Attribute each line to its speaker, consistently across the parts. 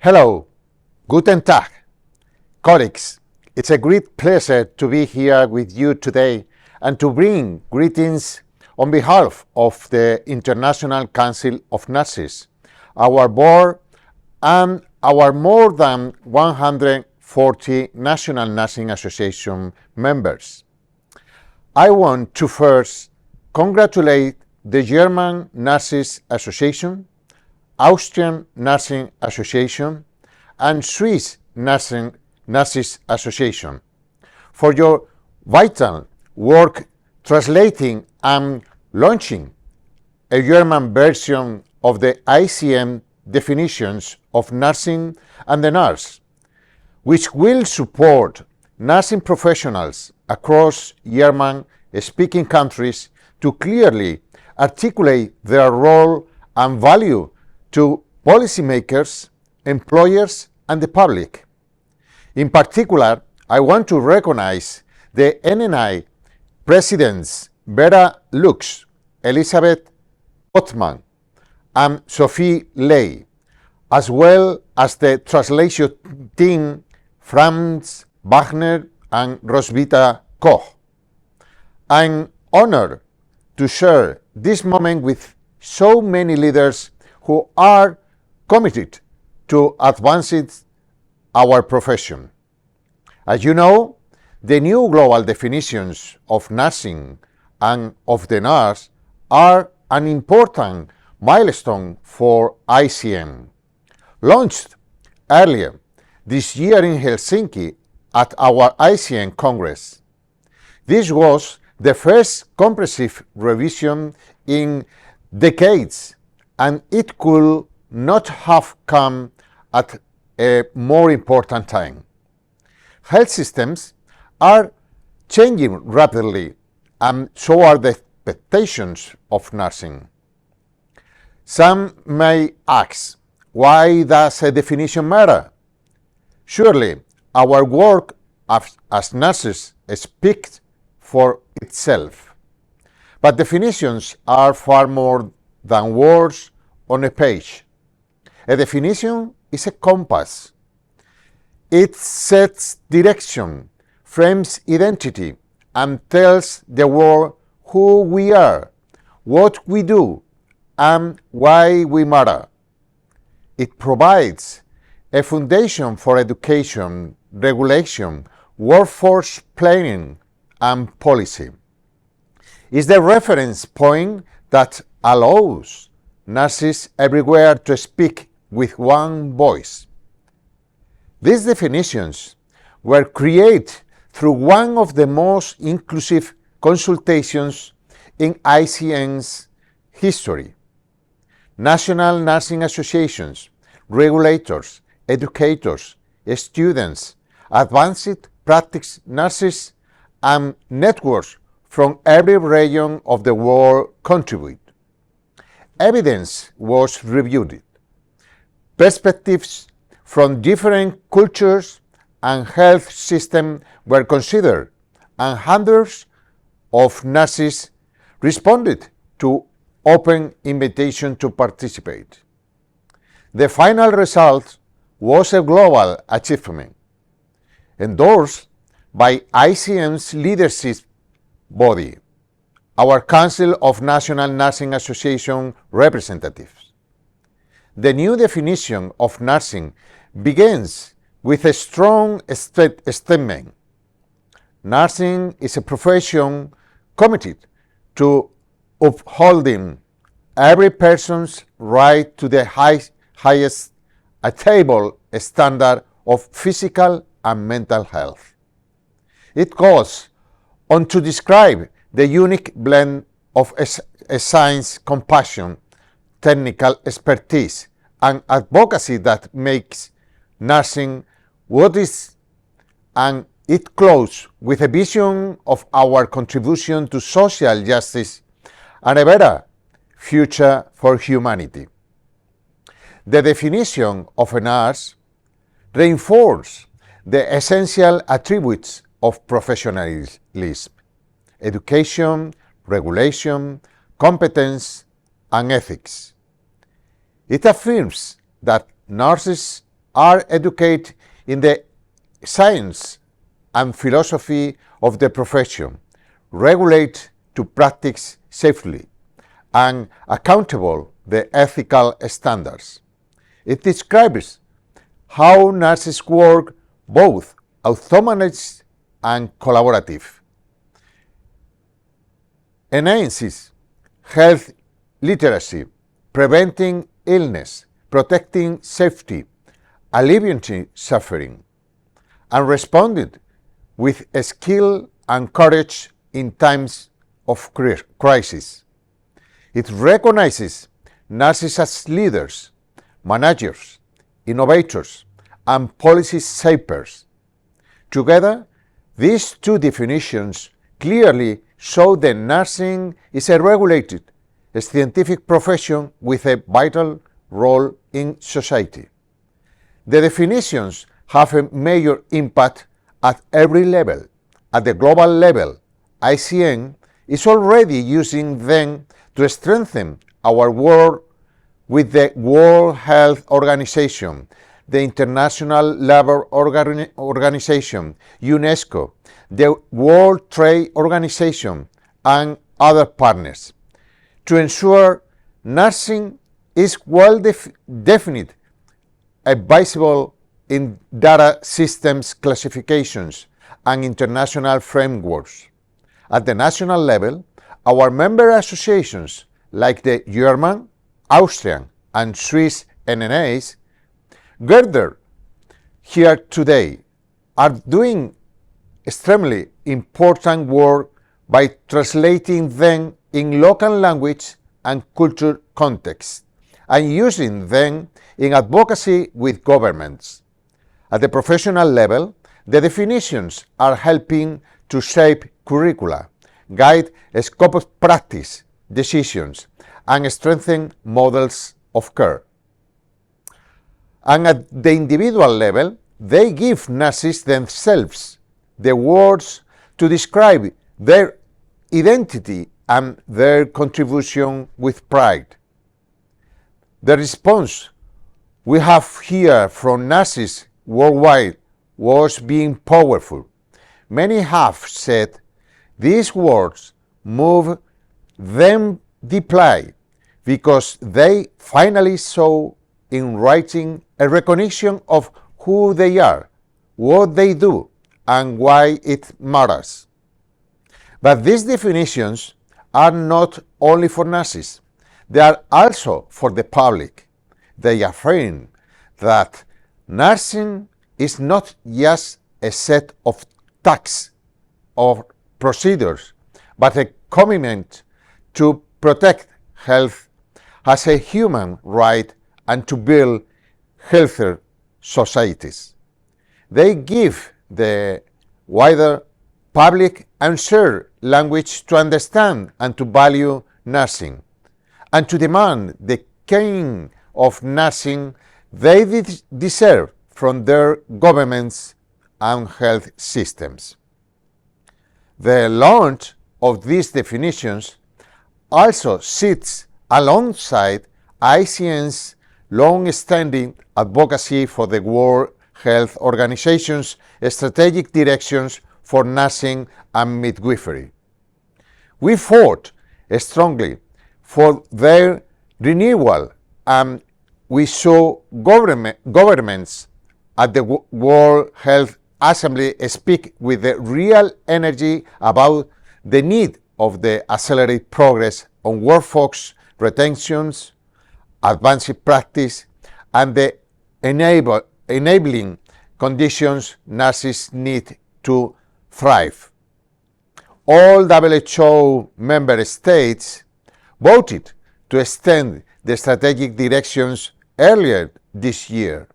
Speaker 1: Hello, guten Tag, colleagues. It's a great pleasure to be here with you today and to bring greetings on behalf of the International Council of Nurses, our board, and our more than 140 National Nursing Association members. I want to first congratulate the German Nurses Association, Austrian Nursing Association, and Swiss Nurses Association for your vital work translating and launching a German version of the ICN definitions of nursing and the nurse, which will support nursing professionals across German-speaking countries to clearly articulate their role and value to policymakers, employers, and the public. In particular, I want to recognize the NNI presidents Vera Lux, Elisabeth Ottmann, and Sophie Ley, as well as the translation team Franz Wagner and Roswitha Koch. I'm honored to share this moment with so many leaders who are committed to advancing our profession. As you know, the new global definitions of nursing and of the nurse are an important milestone for ICN. Launched earlier this year in Helsinki at our ICN Congress. This was the first comprehensive revision in decades, and it could not have come at a more important time. Health systems are changing rapidly, and so are the expectations of nursing. Some may ask, why does a definition matter? Surely, our work as nurses speaks for itself. But definitions are far more than words on a page. A definition is a compass. It sets direction, frames identity, and tells the world who we are, what we do, and why we matter. It provides a foundation for education, regulation, workforce planning, and policy. It's the reference point that allows nurses everywhere to speak with one voice. These definitions were created through one of the most inclusive consultations in ICN's history. National nursing associations, regulators, educators, students, advanced practice nurses, and networks from every region of the world contribute. Evidence was reviewed. Perspectives from different cultures and health systems were considered, and hundreds of nurses responded to open invitation to participate. The final result was a global achievement, endorsed by ICN's leadership body, our Council of National Nursing Association representatives. The new definition of nursing begins with a strong statement. Nursing is a profession committed to upholding every person's right to the highest attainable standard of physical and mental health. It goes on to describe the unique blend of science, compassion, technical expertise, and advocacy that makes nursing what is, and it closes with a vision of our contribution to social justice and a better future for humanity. The definition of a nurse reinforces the essential attributes of professionalism: education, regulation, competence, and ethics. It affirms that nurses are educated in the science and philosophy of the profession, regulate to practice safely, and accountable the ethical standards. It describes how nurses work both autonomous and collaborative. Enhances health literacy, preventing illness, protecting safety, alleviating suffering, and responded with skill and courage in times of crisis. It recognizes nurses as leaders, managers, innovators, and policy shapers. Together, these two definitions clearly show that nursing is a regulated, scientific profession with a vital role in society. The definitions have a major impact at every level. At the global level, ICN is already using them to strengthen our work with the World Health Organization, the International Labour Organization, UNESCO, the World Trade Organization, and other partners, to ensure nursing is well defined and visible in data systems classifications and international frameworks. At the national level, our member associations like the German, Austrian, and Swiss NNAs gathered here today are doing extremely important work by translating them in local language and culture context and using them in advocacy with governments. At the professional level, the definitions are helping to shape curricula, guide scope of practice, decisions, and strengthen models of care. And at the individual level, they give nurses themselves the words to describe their identity and their contribution with pride. The response we have here from nurses worldwide was being powerful. Many have said these words move them deeply because they finally saw in writing a recognition of who they are, what they do, and why it matters. But these definitions are not only for nurses, they are also for the public. They affirm that nursing is not just a set of tasks or procedures, but a commitment to protect health as a human right and to build healthier societies. They give the wider public and share language to understand and to value nursing, and to demand the kind of nursing they deserve from their governments and health systems. The launch of these definitions also sits alongside ICN's long-standing advocacy for the World Health Organization's strategic directions for nursing and midwifery. We fought strongly for their renewal, and we saw governments at the World Health Assembly speak with the real energy about the need of the accelerated progress on workforce retentions, advanced practice, and the enabling conditions nurses need to thrive. All WHO member states voted to extend the strategic directions earlier this year.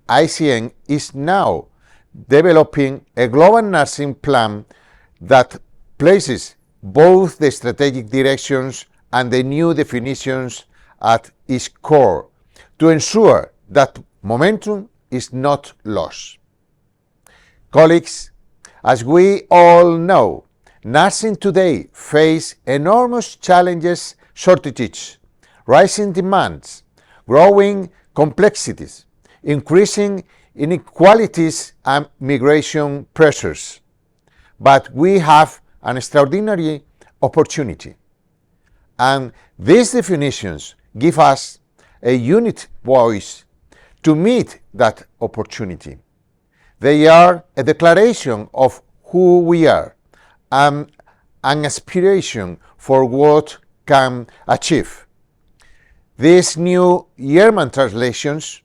Speaker 1: ICN is now developing a global nursing plan that places both the strategic directions and the new definitions at its core to ensure that momentum is not lost. Colleagues, as we all know, nursing today faces enormous challenges, shortages, rising demands, growing complexities, increasing inequalities and migration pressures. But we have an extraordinary opportunity, and these definitions give us a unique voice to meet that opportunity. They are a declaration of who we are and an aspiration for what can achieve. These new German translations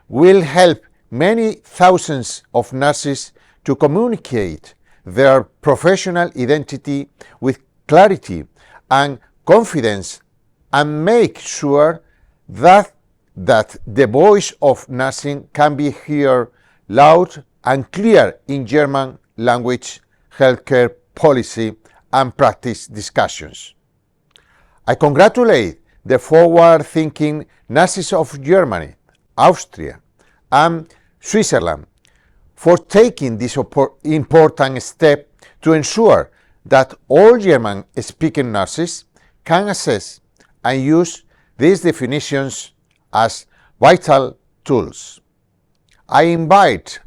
Speaker 1: will help many thousands of nurses to communicate their professional identity with clarity and confidence, and make sure that the voice of nursing can be heard loud and clear in German language healthcare policy and practice discussions. I congratulate the forward-thinking nurses of Germany, Austria, and Switzerland for taking this important step to ensure that all German-speaking nurses can access and use these definitions as vital tools. I invite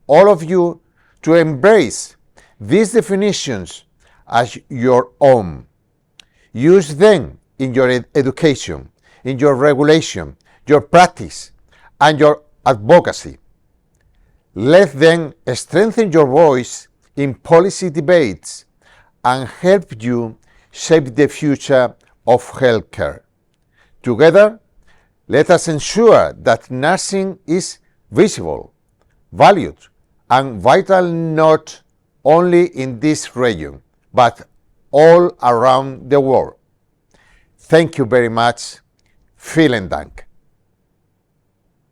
Speaker 1: all of you to embrace these definitions as your own. Use them in your education, in your regulation, your practice, and your advocacy. Let them strengthen your voice in policy debates and help you shape the future of healthcare. Together, let us ensure that nursing is visible, valued, and vital not only in this region, but all around the world. Thank you very much. Vielen Dank.